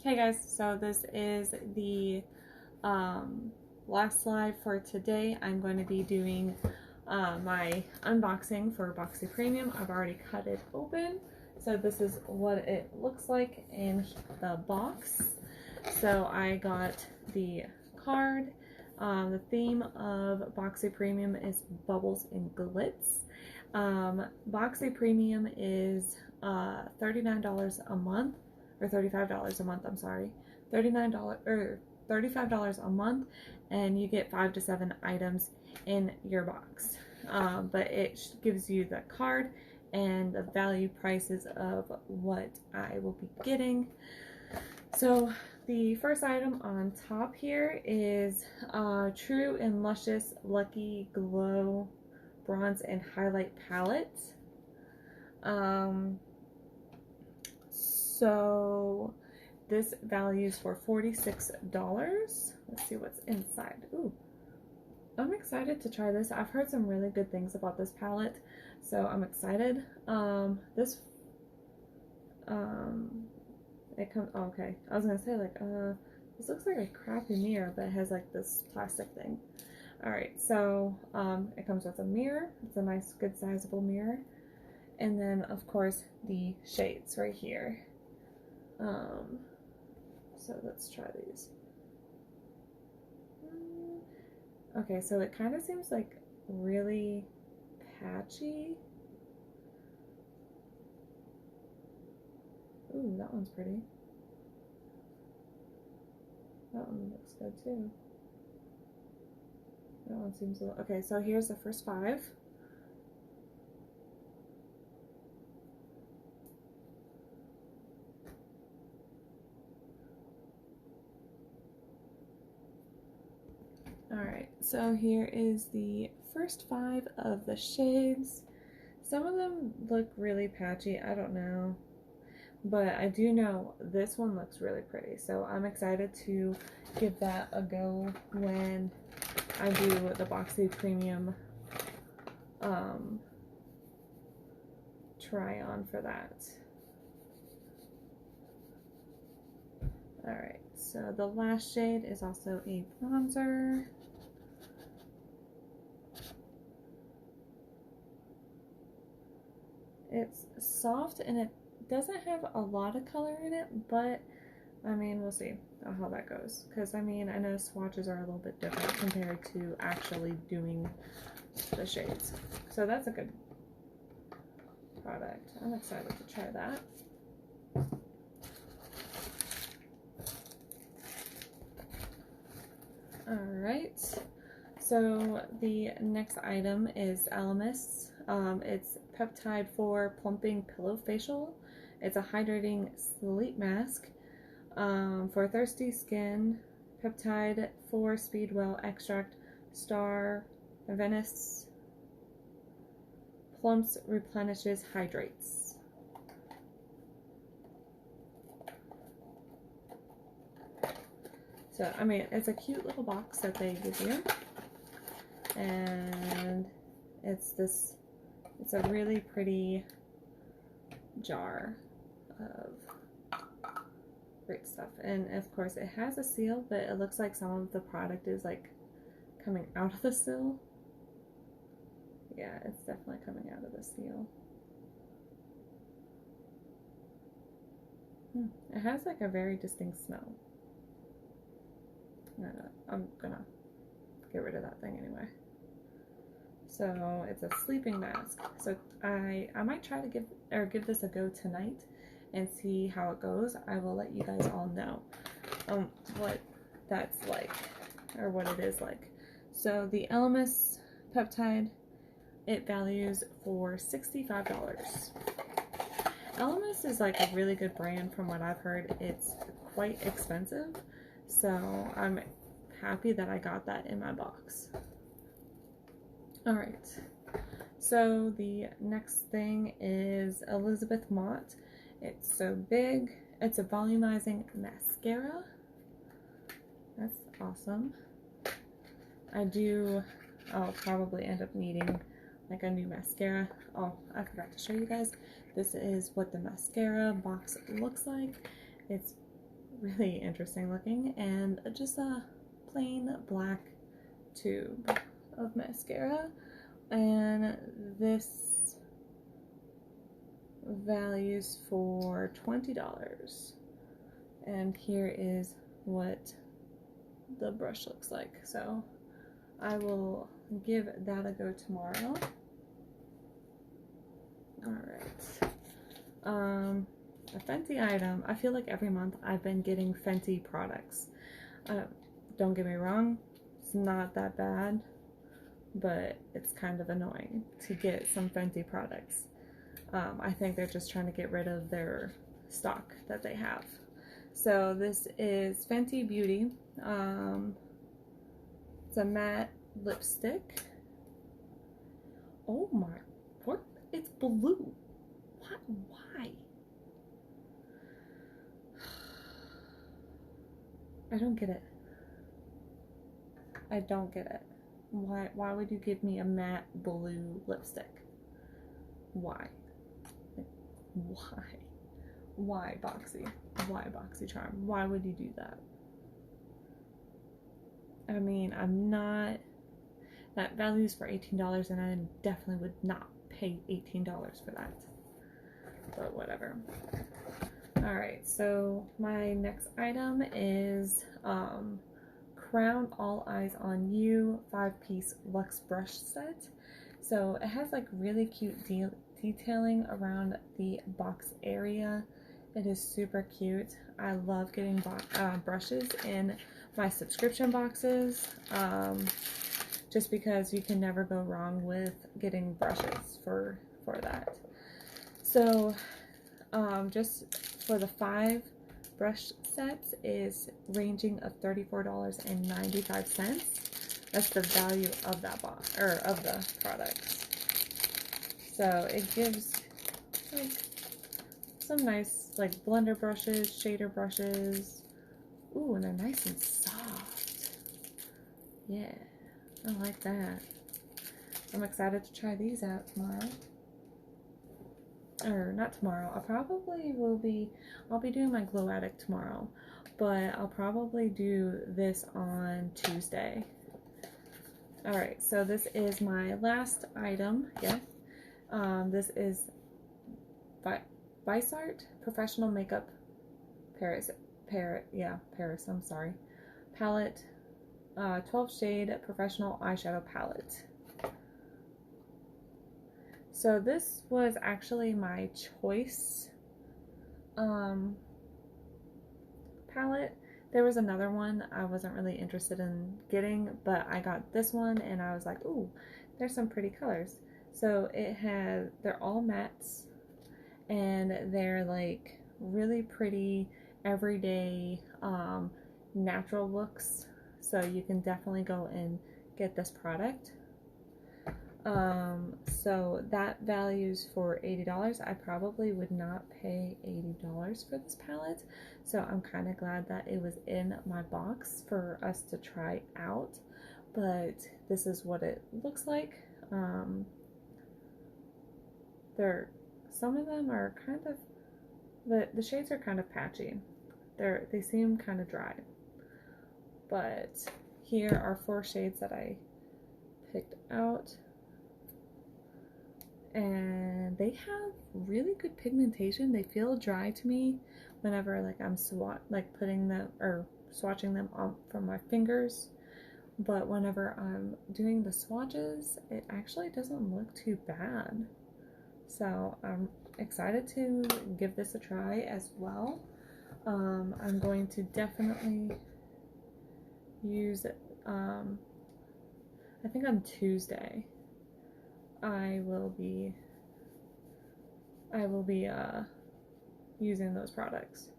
Hey guys, so this is the last slide for today. I'm going to be doing my unboxing for Boxy Premium. I've already cut it open. So this is what it looks like in the box. So I got the card. The theme of Boxy Premium is Bubbles and Glitz. Boxy Premium is $39 a month. Or $35 a month, I'm sorry. $39 or $35 a month, and you get 5 to 7 items in your box. But it gives you the card and the value prices of what I will be getting. So the first item on top here is True and Luscious Lucky Glow Bronze and Highlight Palette. So this values for $46. Let's see what's inside. Ooh, I'm excited to try this. I've heard some really good things about this palette, so I'm excited. It comes, oh, okay. I was gonna say this looks like a crappy mirror, but it has like this plastic thing. All right, so it comes with a mirror. It's a nice, good, sizable mirror, and then of course the shades right here. So let's try these. Okay, so it kind of seems like really patchy. Ooh, that one's pretty. That one looks good too. That one seems a little, okay, so here's the first 5. Alright, so here is the first 5 of the shades. Some of them look really patchy, I don't know. But I do know this one looks really pretty, so I'm excited to give that a go when I do the Boxy Premium try on for that. Alright, so the last shade is also a bronzer. It's soft and it doesn't have a lot of color in it, but I mean, we'll see how that goes. Because I mean, I know swatches are a little bit different compared to actually doing the shades. So that's a good product. I'm excited to try that. Alright, so the next item is Almay. It's Peptide 4 Plumping Pillow Facial. It's a hydrating sleep mask for thirsty skin. Peptide 4 Speedwell Extract Star Venice Plumps, Replenishes, Hydrates. So, I mean, it's a cute little box that they give you. And it's a really pretty jar of great stuff. And of course it has a seal, but it looks like some of the product is like coming out of the seal. Yeah, it's definitely coming out of the seal. It has like a very distinct smell. I'm gonna get rid of that thing anyway. So it's a sleeping mask. So I might try to give this a go tonight and see how it goes. I will let you guys all know what that's like, or what it is like. So the Almay Peptide, it values for $65. Almay is like a really good brand from what I've heard. It's quite expensive, so I'm happy that I got that in my box. Alright, so the next thing is Elizabeth Mott. It's so big. It's a volumizing mascara. That's awesome. I'll probably end up needing like a new mascara. Oh, I forgot to show you guys. This is what the mascara box looks like. It's really interesting looking, and just a plain black tube of mascara, and this values for $20. And here is what the brush looks like. So I will give that a go tomorrow. Alright. A Fenty item. I feel like every month I've been getting Fenty products. Don't get me wrong, it's not that bad, but it's kind of annoying to get some Fenty products. I think they're just trying to get rid of their stock that they have. So this is Fenty Beauty. It's a matte lipstick. Oh my, what? It's blue. What? Why? I don't get it. I don't get it. Why would you give me a matte blue lipstick? Why? Why? Why, Boxy? Why, BoxyCharm? Why would you do that? I mean, I'm not... That values for $18, and I definitely would not pay $18 for that. But whatever. Alright, so my next item is Crown All Eyes on You 5-piece Luxe brush set. So it has like really cute detailing around the box area. It is super cute. I love getting brushes in my subscription boxes, just because you can never go wrong with getting brushes for that. So just for the 5 brush sets is ranging of $34.95. That's the value of that box, or of the products. So it gives like some nice like blender brushes, shader brushes. Ooh, and they're nice and soft. Yeah, I like that. I'm excited to try these out tomorrow. Or not tomorrow. I'll be doing my Glow Addict tomorrow, but I'll probably do this on Tuesday. Alright, so this is my last item. Yeah. This is Viseart Professional Makeup Paris, I'm sorry. Palette, 12 shade professional eyeshadow palette. So this was actually my choice palette. There was another one I wasn't really interested in getting, but I got this one and I was like, ooh, there's some pretty colors. So they're all mattes, and they're like really pretty everyday natural looks. So you can definitely go and get this product. So that values for $80. I probably would not pay $80 for this palette, so I'm kind of glad that it was in my box for us to try out. But this is what it looks like. Some of them are kind of, the shades are kind of patchy. They seem kind of dry. But here are 4 shades that I picked out. And they have really good pigmentation. They feel dry to me whenever like I'm putting them or swatching them off from my fingers. But whenever I'm doing the swatches, it actually doesn't look too bad. So I'm excited to give this a try as well. I'm going to definitely use it. I think on Tuesday I will be using those products.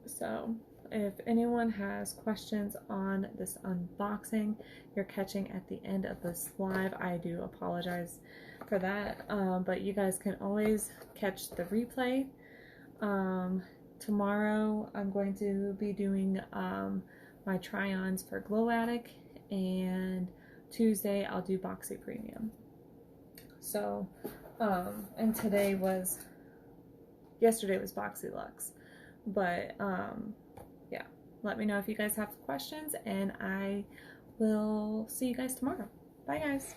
So if anyone has questions on this unboxing, you're catching at the end of this live, I do apologize for that, but you guys can always catch the replay. Tomorrow I'm going to be doing my try-ons for Glow Addict, and Tuesday I'll do Boxy Premium. So, and yesterday was Boxy Luxe, But yeah, let me know if you guys have questions, and I will see you guys tomorrow. Bye, guys.